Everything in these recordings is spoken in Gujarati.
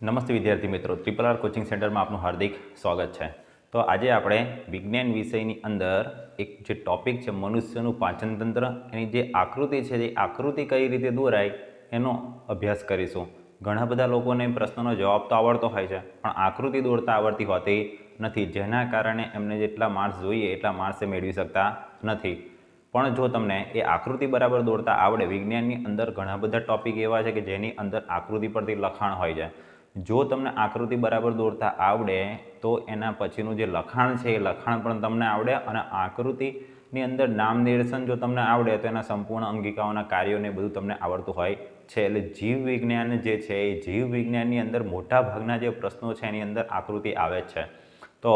નમસ્તે વિદ્યાર્થી મિત્રો, ટ્રિપલ આર કોચિંગ સેન્ટરમાં આપનું હાર્દિક સ્વાગત છે। તો આજે આપણે વિજ્ઞાન વિષયની અંદર એક જે ટોપિક છે મનુષ્યનું પાચનતંત્ર, એની જે આકૃતિ છે એ આકૃતિ કઈ રીતે દોરાય એનો અભ્યાસ કરીશું। ઘણા બધા લોકોને પ્રશ્નનો જવાબ તો આવડતો હોય છે, પણ આકૃતિ દોરતા આવડતી હોતી નથી, જેના કારણે એમને જેટલા માર્ક્સ જોઈએ એટલા માર્ક્સ મેળવી શકતા નથી। પણ જો તમને એ આકૃતિ બરાબર દોરતા આવડે, વિજ્ઞાનની અંદર ઘણા બધા ટોપિક એવા છે કે જેની અંદર આકૃતિ પરથી લખાણ હોય છે। જો તમને આકૃતિ બરાબર દોરતા આવડે તો એના પછીનું જે લખાણ છે એ લખાણ પણ તમને આવડે, અને આકૃતિની અંદર નામ નિર્દેશન જો તમને આવડે તો એના સંપૂર્ણ અંગિકાઓના કાર્યોને બધું તમને આવડતું હોય છે। એટલે જીવ વિજ્ઞાન જે છે એ જીવ વિજ્ઞાનની અંદર મોટા ભાગના જે પ્રશ્નો છે એની અંદર આકૃતિ આવે છે। તો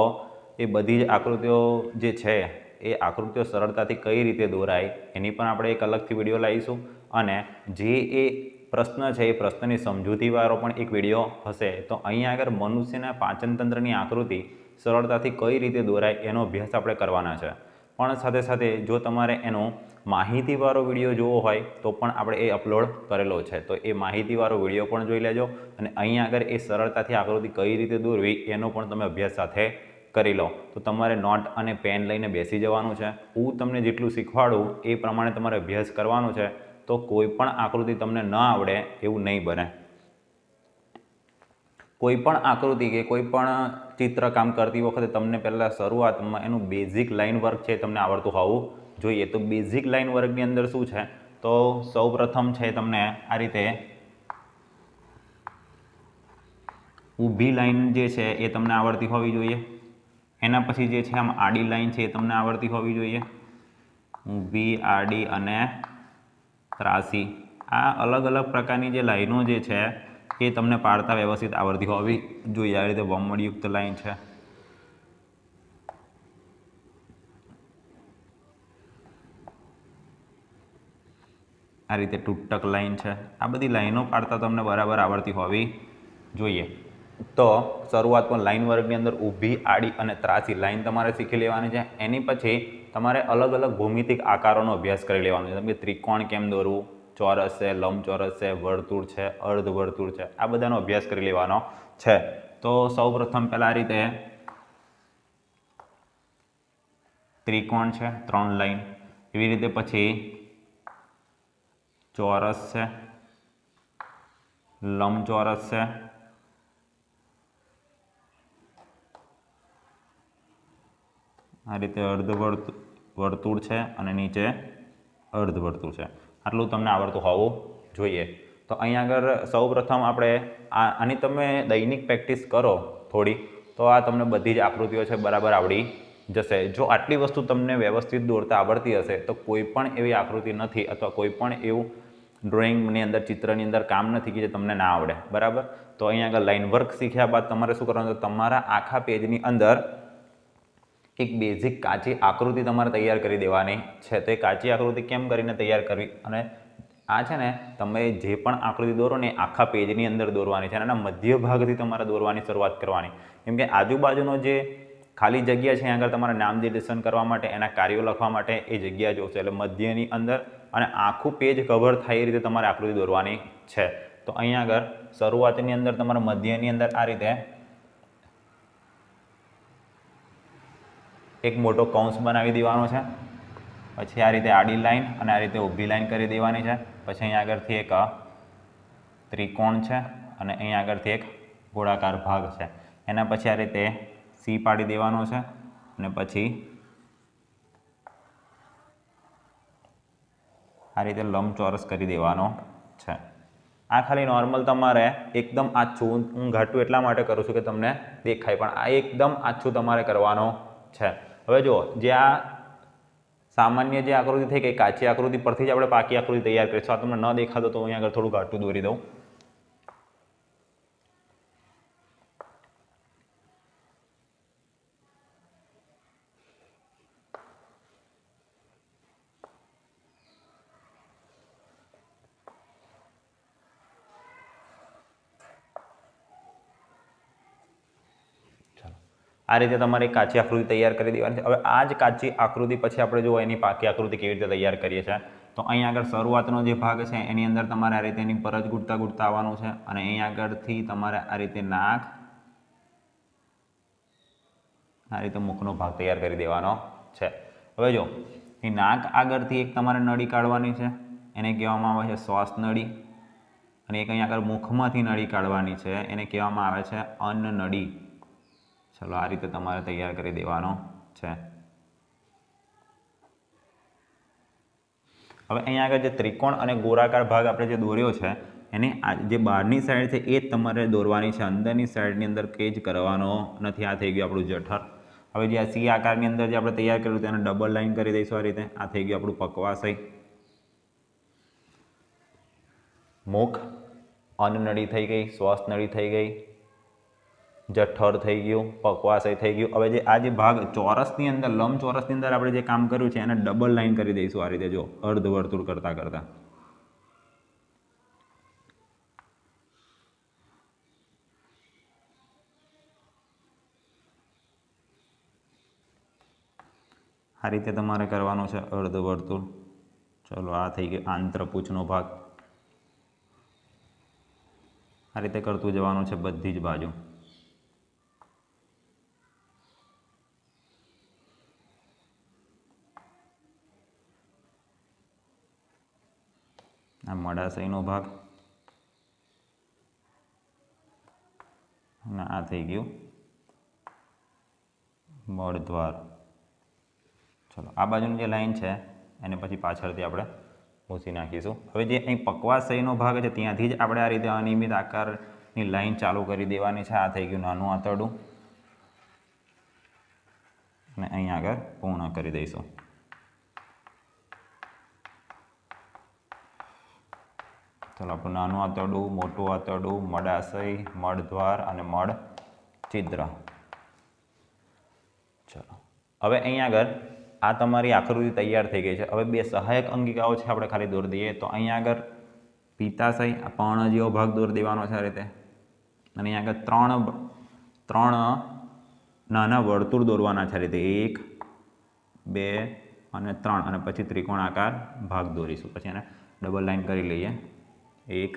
એ બધી જ આકૃતિઓ જે છે એ આકૃતિઓ સરળતાથી કઈ રીતે દોરાય એની પણ આપણે એક અલગથી વિડીયો લાવીશું, અને જે એ પ્રશ્ન છે એ પ્રશ્નની સમજૂતીવાળો પણ એક વિડીયો હશે। તો અહીંયા આગળ મનુષ્યના પાચનતંત્રની આકૃતિ સરળતાથી કઈ રીતે દોરાય એનો અભ્યાસ આપણે કરવાના છે। પણ સાથે સાથે જો તમારે એનો માહિતીવાળો વિડીયો જોવો હોય તો પણ આપણે એ અપલોડ કરેલો છે, તો એ માહિતીવાળો વિડીયો પણ જોઈ લેજો, અને અહીંયા આગળ એ સરળતાથી આકૃતિ કઈ રીતે દોરવી એનો પણ તમે અભ્યાસ સાથે કરી લો। તો તમારે નોટ અને પેન લઈને બેસી જવાનું છે। હું તમને જેટલું શીખવાડું એ પ્રમાણે તમારે અભ્યાસ કરવાનો છે, તો કોઈ પણ આકૃતિ તમને ન આવડે એવું નહીં બને। કોઈ પણ આકૃતિ કે કોઈ પણ ચિત્રકામ કરતી વખતે તમને પહેલાં શરૂઆતમાં એનું બેઝિક લાઇન વર્ક છે તમને આવડતું હોવું જોઈએ। તો બેઝિક લાઇન વર્કની અંદર શું છે, તો સૌ પ્રથમ છે તમને આ રીતે ઊભી લાઇન જે છે એ તમને આવડતી હોવી જોઈએ। એના પછી જે છે આમ આડી લાઇન છે એ તમને આવડતી હોવી જોઈએ, ઊભી, આડી અને ત્રાસી। આ અલગ અલગ પ્રકારની જે લાઈનો જે છે એ તમને પાડતા વ્યવસ્થિત આવડતી હોવી જોઈએ। આ રીતે વમળયુક્ત લાઈન છે, આ રીતે તૂટક લાઈન છે, આ બધી લાઈનો પાડતા તમને બરાબર આવડતી હોવી જોઈએ। તો શરૂઆતમાં લાઇન વર્કની અંદર ઊભી, આડી અને ત્રાસી લાઇન તમારે શીખી લેવાની છે। એની પછી તમારે અલગ અલગ ભૌમિતિક આકારોનો અભ્યાસ કરી લેવાનો છે, જેમ કે ત્રિકોણ કેમ દોરવું, ચોરસ છે, લંબચોરસ છે, વર્તુળ છે, અર્ધવર્તુળ છે, આ બધાનો અભ્યાસ કરી લેવાનો છે। તો સૌ પ્રથમ પહેલાં આ રીતે ત્રિકોણ છે 3 લાઈન, એવી રીતે પછી ચોરસ છે, લંબચોરસ છે, આ રીતે વર્તુળ છે, અને નીચે અર્ધવર્તુળ છે। આટલું તમને આવડતું હોવું જોઈએ। તો અહીંયા આગળ સૌ પ્રથમ આપણે આની તમે દૈનિક પ્રેક્ટિસ કરો થોડી, તો આ તમને બધી જ આકૃતિઓ છે બરાબર આવડી જશે। જો આટલી વસ્તુ તમને વ્યવસ્થિત દોરતા આવડતી હશે તો કોઈ પણ એવી આકૃતિ નથી અથવા કોઈ પણ એવું ડ્રોઈંગની અંદર, ચિત્રની અંદર કામ નથી કે જે તમને ના આવડે, બરાબર। તો અહીંયા આગળ લાઇન વર્ક શીખ્યા બાદ તમારે શું કરવાનું, તમારા આખા પેજની અંદર એક બેઝિક કાચી આકૃતિ તમારે તૈયાર કરી દેવાની છે। તો એ કાચી આકૃતિ કેમ કરીને તૈયાર કરવી, અને આ છે ને તમે જે પણ આકૃતિ દોરો ને આખા પેજની અંદર દોરવાની છે, અને એના મધ્ય ભાગથી તમારે દોરવાની શરૂઆત કરવાની, કેમ કે આજુબાજુનો જે ખાલી જગ્યા છે આગળ તમારે નામ નિર્દેશન કરવા માટે, એના કાર્યો લખવા માટે એ જગ્યા જોશે, એટલે મધ્યની અંદર અને આખું પેજ કવર થાય એ રીતે તમારે આકૃતિ દોરવાની છે। તો અહીંયા આગળ શરૂઆતની અંદર તમારે મધ્યની અંદર આ રીતે એક મોટો કૌંસ બનાવી દેવાનો છે, પછી આ રીતે આડી લાઈન અને આ રીતે ઊભી લાઈન કરી દેવાની છે, પછી અહીંયા આગળથી એક ત્રિકોણ છે, અને અહીંયા આગળથી એક ગોળાકાર ભાગ છે, એના પછી આ રીતે સી પાડી દેવાનો છે, અને પછી આ રીતે લંબચોરસ કરી દેવાનો છે। આ ખાલી નોર્મલ તમારે એકદમ આછું, હું ઘાટું એટલા માટે કરું છું કે તમને દેખાય, પણ આ એકદમ આછું તમારે કરવાનો છે। હવે જો જે આ સામાન્ય જે આકૃતિ થઈ ગઈ કાચી આકૃતિ પરથી જ આપણે પાકી આકૃતિ તૈયાર કરીશું। આ તમને ન દેખાતો તો અહીંયા આગળ થોડું ઘાટું દોરી દઉં। આ રીતે તમારે કાચી આકૃતિ તૈયાર કરી દેવાની છે। હવે આ જ કાચી આકૃતિ પછી આપણે જો એની પાકી આકૃતિ કેવી રીતે તૈયાર કરીએ છીએ તો અહીં આગળ શરૂઆતનો જે ભાગ છે એની અંદર તમારે આ રીતે એની પર જ ગુડતા ગુડતા આવવાનું છે અને અહીં આગળથી તમારે આ રીતે નાક, આ રીતે મુખનો ભાગ તૈયાર કરી દેવાનો છે. હવે જો એ નાક આગળથી એક તમારે નળી કાઢવાની છે, એને કહેવામાં આવે છે શ્વાસ નળી, અને એક અહીં આગળ મુખમાંથી નળી કાઢવાની છે, એને કહેવામાં આવે છે અન્ન નળી. ચલો આ રીતે તમારે તૈયાર કરી દેવાનો છે. હવે અહીંયા આગળ જે ત્રિકોણ અને ગોળાકાર ભાગ આપણે જે દોર્યો છે એને જે બહારની સાઈડ છે એ જ તમારે દોરવાની છે, અંદરની સાઈડની અંદર કંઈ જ કરવાનો નથી. આ થઈ ગયું આપણું જઠર. હવે જે આ સી આકારની અંદર જે આપણે તૈયાર કર્યું તેને ડબલ લાઈન કરી દઈશું આ રીતે. આ થઈ ગયું આપણું પકવાશય. મુખ, અન્નનળી થઈ ગઈ, શ્વાસ નળી થઈ ગઈ, જઠર થઈ ગયું, પકવાશય થઈ ગયું. હવે જે આ જે ભાગ ચોરસની અંદર, લંબચોરસની અંદર આપણે જે કામ કર્યું છે એને ડબલ લાઈન કરી દઈશું આ રીતે. જો અર્ધવર્તુળ કરતા કરતા આ રીતે તમારે કરવાનું છે અર્ધવર્તુળ. ચલો આ થઈ ગયો આંતરપૂછનો ભાગ. આ રીતે કરતું જવાનું છે બધી જ બાજુ. આ મડાશયનો ભાગ અને આ થઈ ગયું મળદ્વાર. ચલો આ બાજુની જે લાઈન છે એને પછી પાછળથી આપણે ભૂંસી નાખીશું. હવે જે અહીં પકવાશયનો ભાગ છે ત્યાંથી જ આપણે આ રીતે અનિયમિત આકારની લાઈન ચાલુ કરી દેવાની છે. આ થઈ ગયું નાનું આંતરડું અને અહીં આગળ પૂર્ણ કરી દઈશું. ચાલો આપણું નાનું આંતરડું, મોટું આંતરડું, મડાશય, મળદ્વાર અને મળ છિદ્ર. ચલો હવે અહીં આગળ આ તમારી આકૃતિ તૈયાર થઈ ગઈ છે. હવે બે સહાયક અંગિકાઓ છે આપણે ખાલી દોરી દઈએ. તો અહીંયા આગળ પિત્તાશય, આ પર્ણ જેવો ભાગ દોરી દેવાનો છે આ રીતે. અને અહીંયા આગળ ત્રણ નાના વર્તુળ દોરવાના છે આ રીતે. 1, 2 અને 3 અને પછી ત્રિકોણાકાર ભાગ દોરીશું. પછી એને ડબલ લાઈન કરી લઈએ. 1,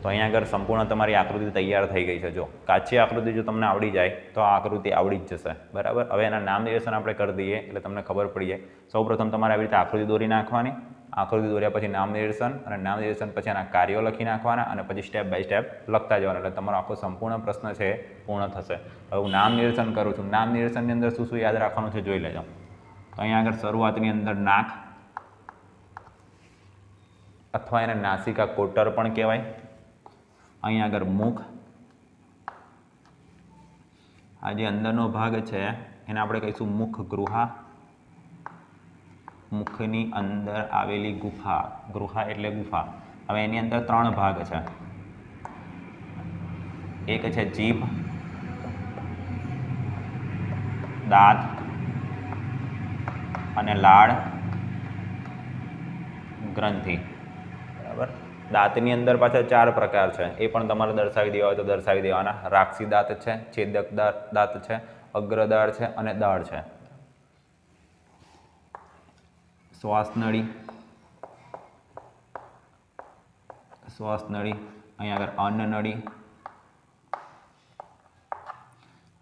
તો અહીંયા આગળ સંપૂર્ણ તમારી આકૃતિ તૈયાર થઈ ગઈ છે. જો કાચી આકૃતિ જો તમને આવડી જાય તો આ આકૃતિ આવડી જ જશે, બરાબર. હવે એના નામ નિર્દેશન આપણે કરી દઈએ એટલે તમને ખબર પડી જાય. સૌપ્રથમ તમારે આવી રીતે આકૃતિ દોરી નાખવાની. આકૃતિ દોર્યા પછી નામ નિર્દેશન, અને નામ નિર્દેશન પછી એના કાર્યો લખી નાખવાના, અને પછી સ્ટેપ બાય સ્ટેપ લખતા જવાના. એટલે તમારો આખો સંપૂર્ણ પ્રશ્ન છે એ પૂર્ણ થશે. હવે હું નામ નિર્દેશન કરું છું. નામ નિર્દેશનની અંદર શું શું યાદ રાખવાનું છે જોઈ લેજો. તો અહીંયા આગળ શરૂઆતની અંદર નાક, અથવા એને નાસિકા કોટર પણ કહેવાય. અહીં આગળ મુખ, આ જે અંદરનો ભાગ છે એને આપણે કહીશું મુખ ગૃહા. મુખની અંદર આવેલી ગુફા, ગૃહા એટલે ગુફા. હવે એની અંદર 3 ભાગ છે. એક છે જીભ, દાંત અને લાળ ગ્રંથિ, બરાબર. દાંતની અંદર પાછા 4 પ્રકાર છે, એ પણ તમારે દર્શાવી દેવા હોય તો દર્શાવી દેવાના. રાક્ષી દાંત છે, છેદક દાંત છે, અગ્રદાળ છે અને દાળ છે. શ્વાસનળી, અહીં આગળ અન્નનળી,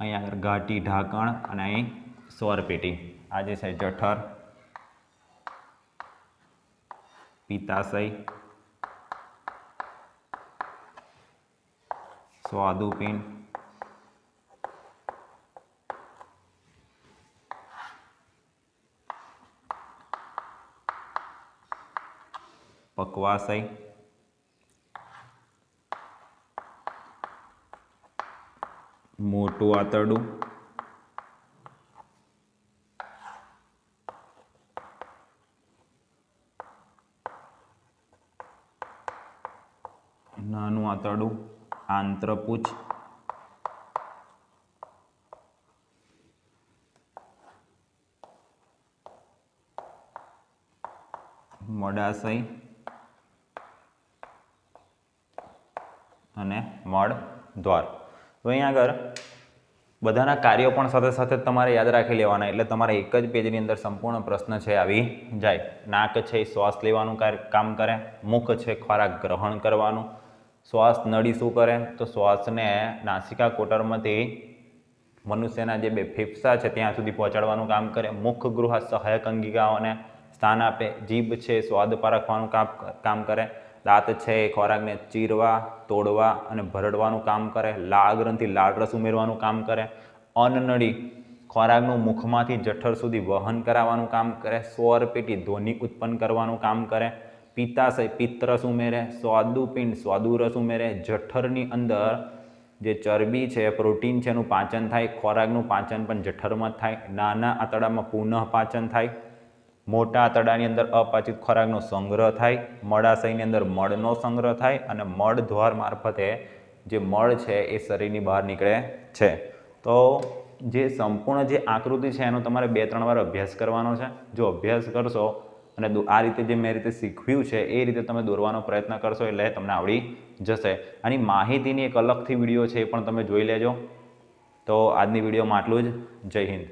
અહીં આગળ ઘાટી ઢાંકણ અને અહીં સ્વરપેટી. આ જે છે જઠર, પિત્તાશય, સ્વાદુપિંડ, પકવાશય, મોટું આંતરડું, નાનું આંતરડું, આંત્રપુચ્છ, મડાશય અને મળદ્વાર. તો અહીં આગળ બધાના કાર્યો પણ સાથે સાથે તમારે યાદ રાખી લેવાના, એટલે તમારે એક જ પેજની અંદર સંપૂર્ણ પ્રશ્ન છે આવી જાય. નાક છે એ શ્વાસ લેવાનું કામ કરે, મુખ છે ખોરાક ગ્રહણ કરવાનું, શ્વાસ નળી શું કરે તો શ્વાસને નાસિકા કોટરમાંથી મનુષ્યના જે બે ફેફસા છે ત્યાં સુધી પહોંચાડવાનું કામ કરે, મુખ ગૃહ સહાયક અંગિકાઓને સ્થાન આપે, જીભ છે સ્વાદ પારખવાનું કામ કરે, દાંત છે એ ખોરાકને ચીરવા, તોડવા અને ભરડવાનું કામ કરે, લાળ ગ્રંથિ લાળરસ ઉમેરવાનું કામ કરે, અન્નનળી ખોરાકનું મુખમાંથી જઠર સુધી વહન કરાવવાનું કામ કરે, સ્વર પેટી ધ્વનિ ઉત્પન્ન કરવાનું કામ કરે, પિત્તાશય પિત્તરસ ઉમેરે, સ્વાદુપિંડ સ્વાદુરસ ઉમેરે, જઠરની અંદર જે ચરબી છે પ્રોટીન છે એનું પાચન થાય, ખોરાકનું પાચન પણ જઠરમાં જ થાય, નાના આંતરડામાં પુનઃ પાચન થાય, મોટા આંતરડાની અંદર અપાચિત ખોરાકનો સંગ્રહ થાય, મળાશયની અંદર મળનો સંગ્રહ થાય અને મળ દ્વાર મારફતે જે મળ છે એ શરીરની બહાર નીકળે છે. તો જે સંપૂર્ણ જે આકૃતિ છે એનો તમારે 2-3 વાર અભ્યાસ કરવાનો છે. જો અભ્યાસ કરશો અને આ રીતે જે મેં રીતે શીખવ્યું છે એ રીતે તમે દોરવાનો પ્રયત્ન કરશો એટલે તમને આવડી જશે. આની માહિતીની એક અલગથી વિડીયો છે એ પણ તમે જોઈ લેજો. તો આજની વિડીયોમાં આટલું જ. જય હિન્દ.